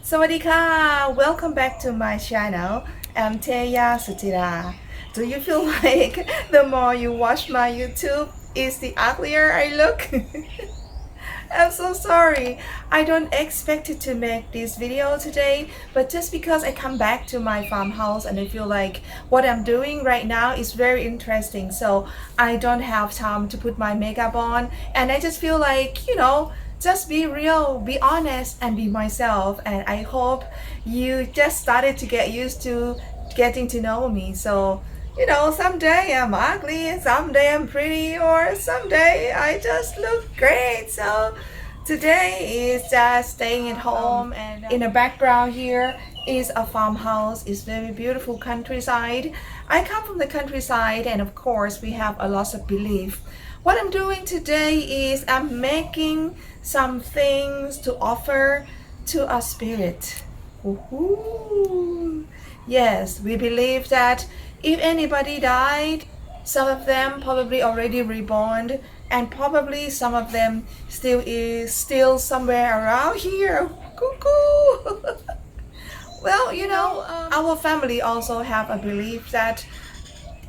Sawadee welcome back to my channel. I'm Teya Suchira. Do you feel like the more you watch my YouTube, is the uglier I look? I'm so sorry. I don't expect to make this video today, but just because I come back to my farmhouse and I feel like what I'm doing right now is very interesting, so I don't have time to put my makeup on, and I just feel like, just be real, be honest, and be myself. And I hope you just started to get used to getting to know me. So, someday I'm ugly, someday I'm pretty, or someday I just look great. So, today is just staying at home, and in the background here is a farmhouse. It's very beautiful countryside. I come from the countryside, and of course, we have a lot of belief. What I'm doing today is I'm making some things to offer to a spirit. Woohoo! Yes, we believe that if anybody died, some of them probably already reborn, and probably some of them still somewhere around here. Cuckoo! Well, our family also have a belief that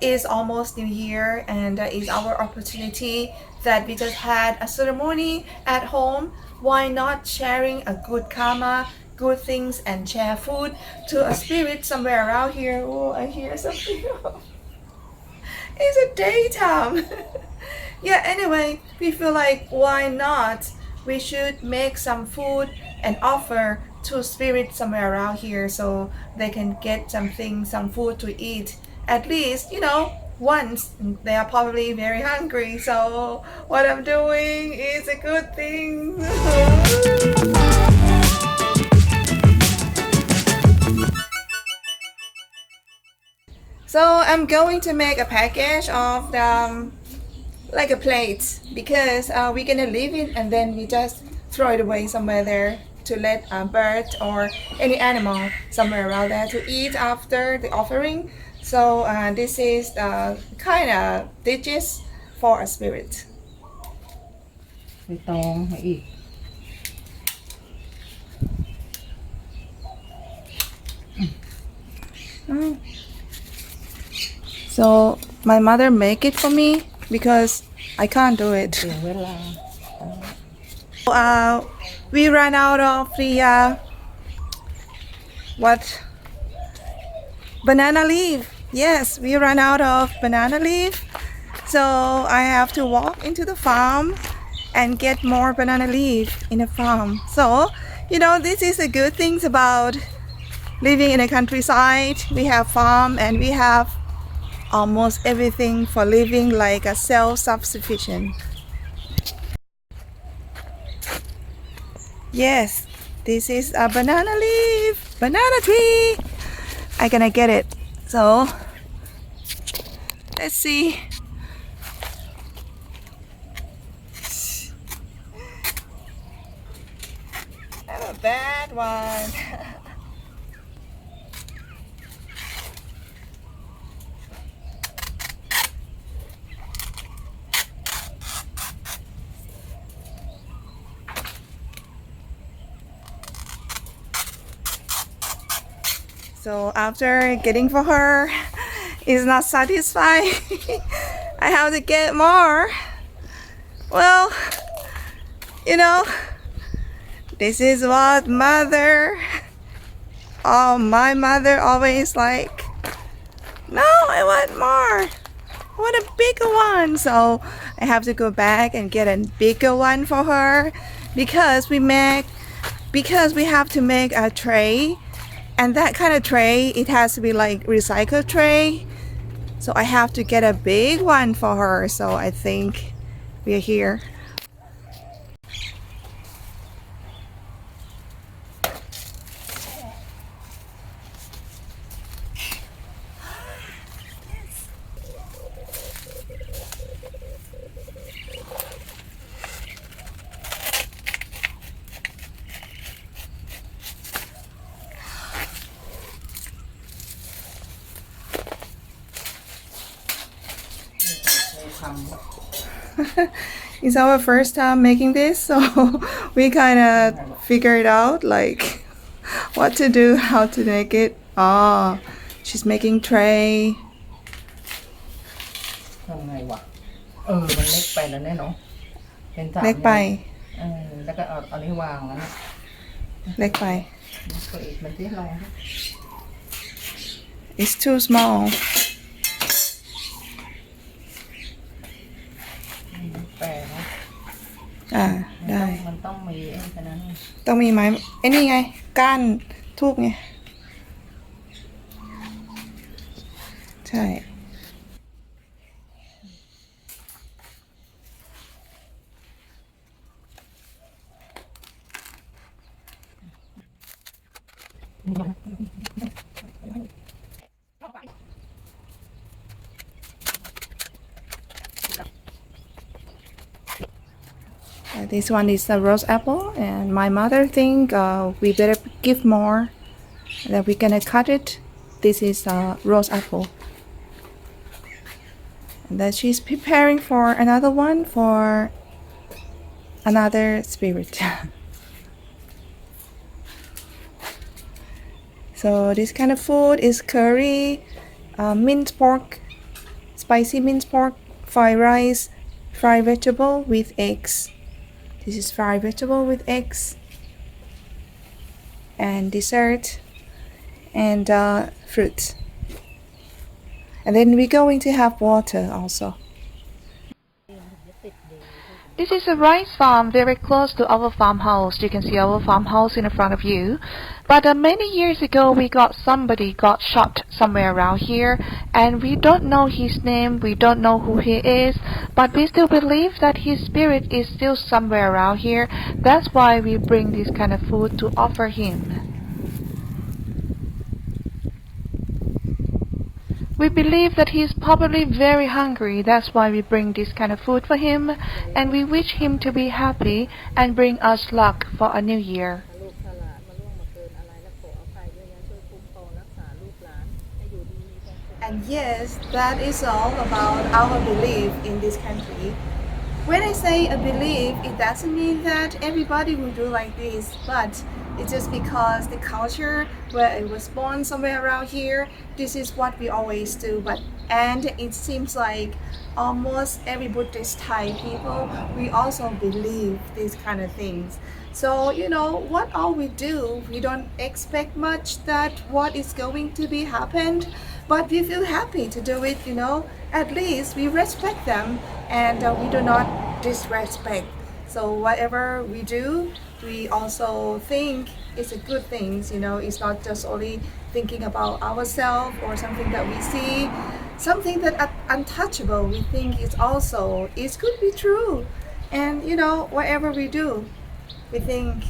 is almost New Year, and that is our opportunity that we just had a ceremony at home. Why not sharing a good karma, good things, and share food to a spirit somewhere around here? Oh, I hear something. It's a daytime. Yeah, anyway, we feel like why not? We should make some food and offer to spirits somewhere around here so they can get some food to eat. At least, once. They are probably very hungry, so what I'm doing is a good thing. So I'm going to make a package of like a plate, because we're gonna leave it and then we just throw it away somewhere there to let a bird or any animal somewhere around there to eat after the offering. So this is the kind of dishes for a spirit. ใบตองมาอีก So my mother make it for me because I can't do it. เสียเวลา We ran out of the what banana leaf. Yes, we ran out of banana leaf, so I have to walk into the farm and get more banana leaf in the farm. So this is the good things about living in the countryside. We have farm and we have almost everything for living like a self-sufficient. Yes, this is a banana leaf, banana tree. I'm gonna get it. So let's see. Not a bad one. So after getting for her is not satisfied, I have to get more. Well, this is what my mother always like. No, I want more. I want a bigger one. So I have to go back and get a bigger one for her, because we have to make a tray. And that kind of tray, it has to be like recycled tray. So I have to get a big one for her. So I think we are here. It's our first time making this, so we kind of figured out like what to do, how to make it. Oh, she's making tray. ทำไงวะมันเล็กไปแล้วเนี่ยเนาะเป็นสาม เล็กไป แล้วก็เอาอันนี้วางแล้วนะ เล็กไป เปิดมันที่ลอง It's too small. แปลเนาะ ได้ มันต้องมีไอ้ขนาดนั้น ต้องมีไม้ไอ้นี่ไง ก้านทูบไง ใช่ This one is a rose apple, and my mother think we better give more. That we're gonna cut it. This is a rose apple, and then she's preparing for another one for another spirit. So this kind of food is curry, minced pork, spicy minced pork, fried rice, fried vegetable with eggs. This is fried vegetable with eggs, and dessert, and fruit. And then we're going to have water also. This is a rice farm very close to our farmhouse. You can see our farmhouse in front of you. But many years ago, somebody got shot somewhere around here, and we don't know his name, we don't know who he is, but we still believe that his spirit is still somewhere around here. That's why we bring this kind of food to offer him. We believe that he is probably very hungry. That's why we bring this kind of food for him, and we wish him to be happy and bring us luck for a new year. And yes, that is all about our belief in this country. When I say a belief, it doesn't mean that everybody will do like this, but it's just because the culture where it was born somewhere around here, this is what we always do. And it seems like almost every Buddhist Thai people, we also believe these kind of things. So, what all we do, we don't expect much that what is going to be happened, but we feel happy to do it, At least we respect them, and we do not disrespect. So whatever we do, we also think it's a good thing, It's not just only thinking about ourselves or something that we see, something that untouchable. We think it could be true, and whatever we do, we think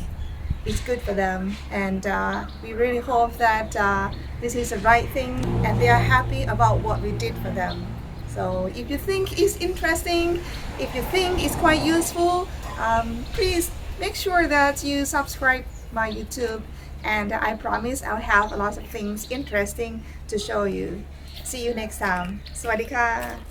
it's good for them, and we really hope that this is the right thing, and they are happy about what we did for them. So if you think it's interesting, if you think it's quite useful, please make sure that you subscribe my YouTube, and I promise I'll have a lot of things interesting to show you. See you next time. สวัสดีค่ะ